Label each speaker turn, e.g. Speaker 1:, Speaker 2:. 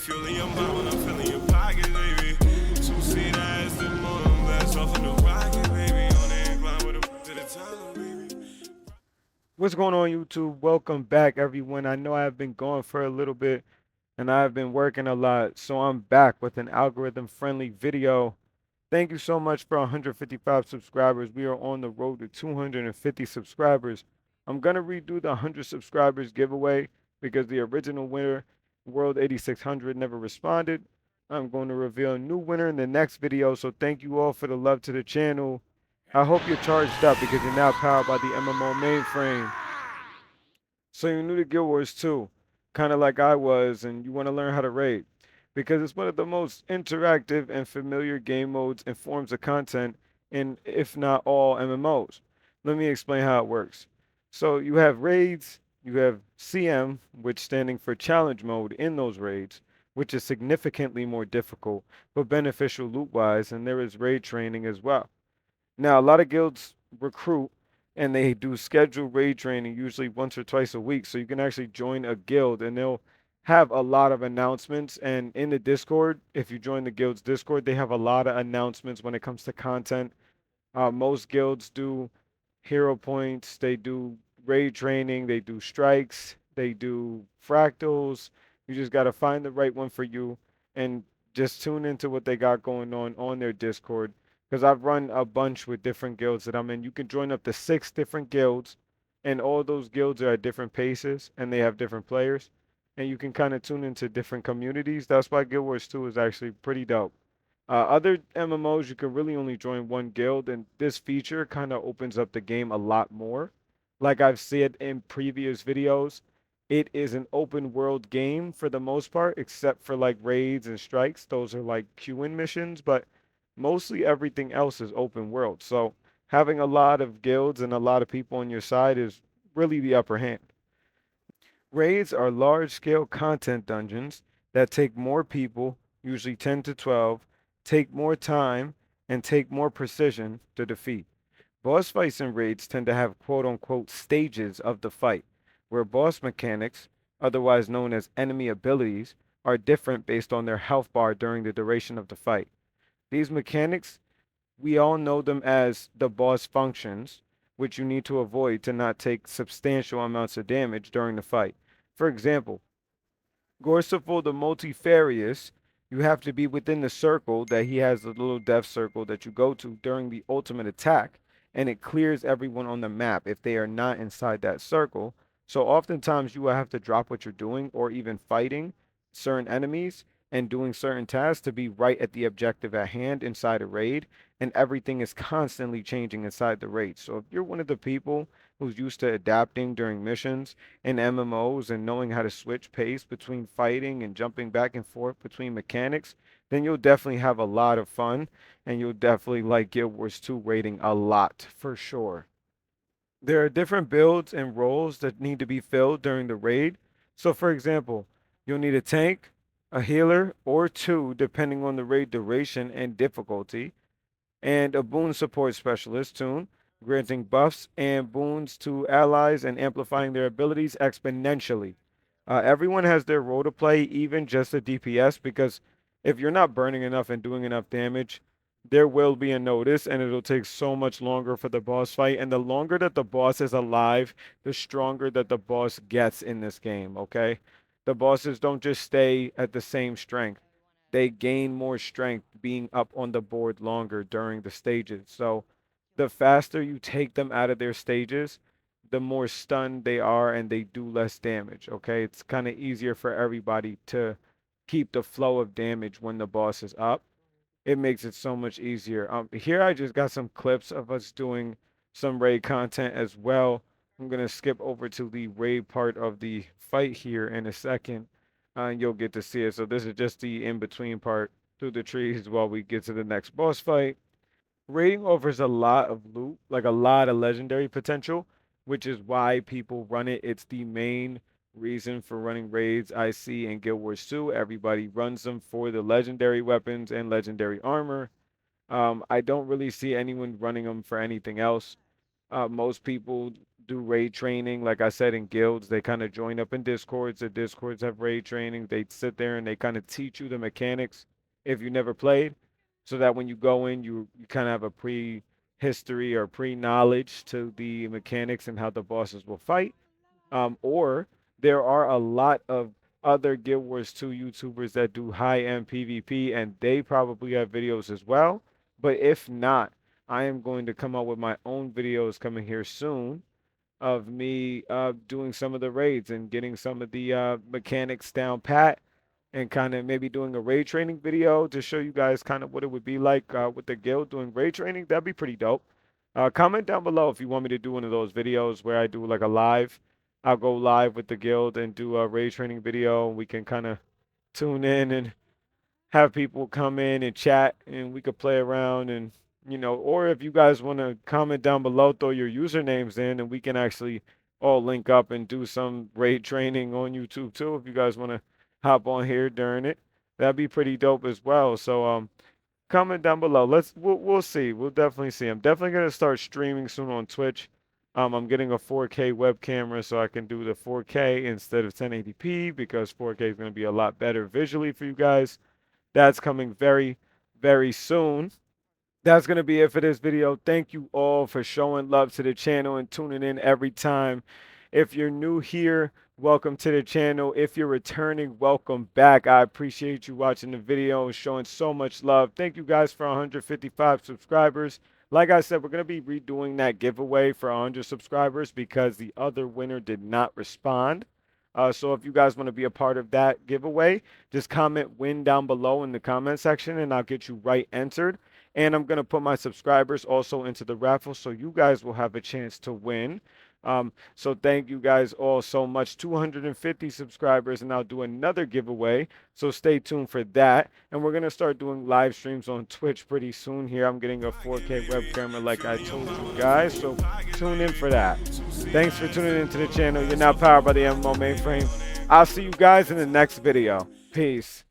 Speaker 1: fueling your mind when I'm filling your pocket, baby. Two-seat ass, the motor blast off of the rocket, baby. On the incline with a foot to the tunnel, baby.
Speaker 2: What's going on, YouTube? Welcome back, everyone. I know I've been gone for a little bit and I've been working a lot, so I'm back with an algorithm friendly video. Thank you so much for 155 subscribers. We are on the road to 250 subscribers. I'm going to redo the 100 subscribers giveaway because the original winner, World 8600, never responded. I'm going to reveal a new winner in the next video, so thank you all for the love to the channel. I hope you're charged up because you're now powered by the MMO mainframe. So you're new to Guild Wars 2, kind of like I was, and you want to learn how to raid. Because it's one of the most interactive and familiar game modes and forms of content in, if not all, MMOs. Let me explain how it works. So you have raids, you have CM, which standing for challenge mode in those raids, which is significantly more difficult, but beneficial loot-wise, and there is raid training as well. Now, a lot of guilds recruit and they do scheduled raid training usually once or twice a week. So you can actually join a guild and they'll have a lot of announcements. And in the Discord, if you join the guild's Discord, they have a lot of announcements when it comes to content. Most guilds do hero points, they do raid training, they do strikes, they do fractals. You just got to find the right one for you and just tune into what they got going on their Discord. Because I've run a bunch with different guilds that I'm in. You can join up to 6 different guilds, and all those guilds are at different paces and they have different players. And you can kind of tune into different communities. That's why Guild Wars 2 is actually pretty dope. Other MMOs, you can really only join one guild, and this feature kind of opens up the game a lot more. Like I've said in previous videos, it is an open world game for the most part, except for like raids and strikes. Those are like queuing missions, but mostly everything else is open world. So having a lot of guilds and a lot of people on your side is really the upper hand. Raids are large scale content dungeons that take more people, usually 10 to 12, take more time, and take more precision to defeat. Boss fights and raids tend to have quote unquote stages of the fight, where boss mechanics, otherwise known as enemy abilities, are different based on their health bar during the duration of the fight. These mechanics, we all know them as the boss functions, which you need to avoid to not take substantial amounts of damage during the fight. For example, Gorsiful the Multifarious, you have to be within the circle that he has, the little death circle that you go to during the ultimate attack, and it clears everyone on the map if they are not inside that circle. So oftentimes you will have to drop what you're doing or even fighting certain enemies and doing certain tasks to be right at the objective at hand inside a raid, and everything is constantly changing inside the raid. So if you're one of the people who's used to adapting during missions in MMOs and knowing how to switch pace between fighting and jumping back and forth between mechanics, then you'll definitely have a lot of fun and you'll definitely like Guild Wars 2 rating a lot for sure. There are different builds and roles that need to be filled during the raid. So, for example, you'll need a tank, a healer, or two, depending on the raid duration and difficulty, and a boon support specialist tune, granting buffs and boons to allies and amplifying their abilities exponentially. Everyone has their role to play, even just a DPS, because if you're not burning enough and doing enough damage, there will be a notice and it'll take so much longer for the boss fight. And the longer that the boss is alive, the stronger that the boss gets in this game, okay? The bosses don't just stay at the same strength, they gain more strength being up on the board longer during the stages. So the faster you take them out of their stages, the more stunned they are and they do less damage. Okay, it's kind of easier for everybody to keep the flow of damage when the boss is up. It makes it so much easier. Here I just got some clips of us doing some raid content as well. I'm gonna skip over to the raid part of the fight here in a second, and you'll get to see it. So this is just the in between part through the trees while we get to the next boss fight. Raiding offers a lot of loot, like a lot of legendary potential, which is why people run it. It's the main reason for running raids I see in Guild Wars 2. Everybody runs them for the legendary weapons and legendary armor. I don't really see anyone running them for anything else. Most people do raid training. Like I said, in guilds, they kind of join up in discords. The discords have raid training. They sit there and they kind of teach you the mechanics if you never played, so that when you go in, you kind of have a pre-history or pre-knowledge to the mechanics and how the bosses will fight. Or there are a lot of other Guild Wars 2 YouTubers that do high-end PvP, and they probably have videos as well. But if not, I am going to come out with my own videos coming here soon of me doing some of the raids and getting some of the mechanics down pat, and kind of maybe doing a raid training video to show you guys kind of what it would be like with the guild doing raid training. That'd be pretty dope. Comment down below if you want me to do one of those videos where I do like a live. I'll go live with the guild and do a raid training video, and we can kind of tune in and have people come in and chat, and we could play around. And or if you guys want to comment down below, throw your usernames in, and we can actually all link up and do some raid training on YouTube too. If you guys want to hop on here during it, that'd be pretty dope as well. So comment down below. We'll see. We'll definitely see. I'm definitely gonna start streaming soon on Twitch. I'm getting a 4K web camera so I can do the 4K instead of 1080p, because 4K is going to be a lot better visually for you guys. That's coming very, very soon. That's going to be it for this video. Thank you all for showing love to the channel and tuning in every time. If you're new here, welcome to the channel. If you're returning, welcome back. I appreciate you watching the video and showing so much love. Thank you guys for 155 subscribers. Like I said, we're going to be redoing that giveaway for 100 subscribers because the other winner did not respond. So if you guys want to be a part of that giveaway, just comment win down below in the comment section and I'll get you right entered. And I'm going to put my subscribers also into the raffle so you guys will have a chance to win. So thank you guys all so much. 250 subscribers and I'll do another giveaway. So stay tuned for that. And we're going to start doing live streams on Twitch pretty soon here. I'm getting a 4K web camera like I told you guys. So tune in for that. Thanks for tuning into the channel. You're now powered by the MMO Mainframe. I'll see you guys in the next video. Peace.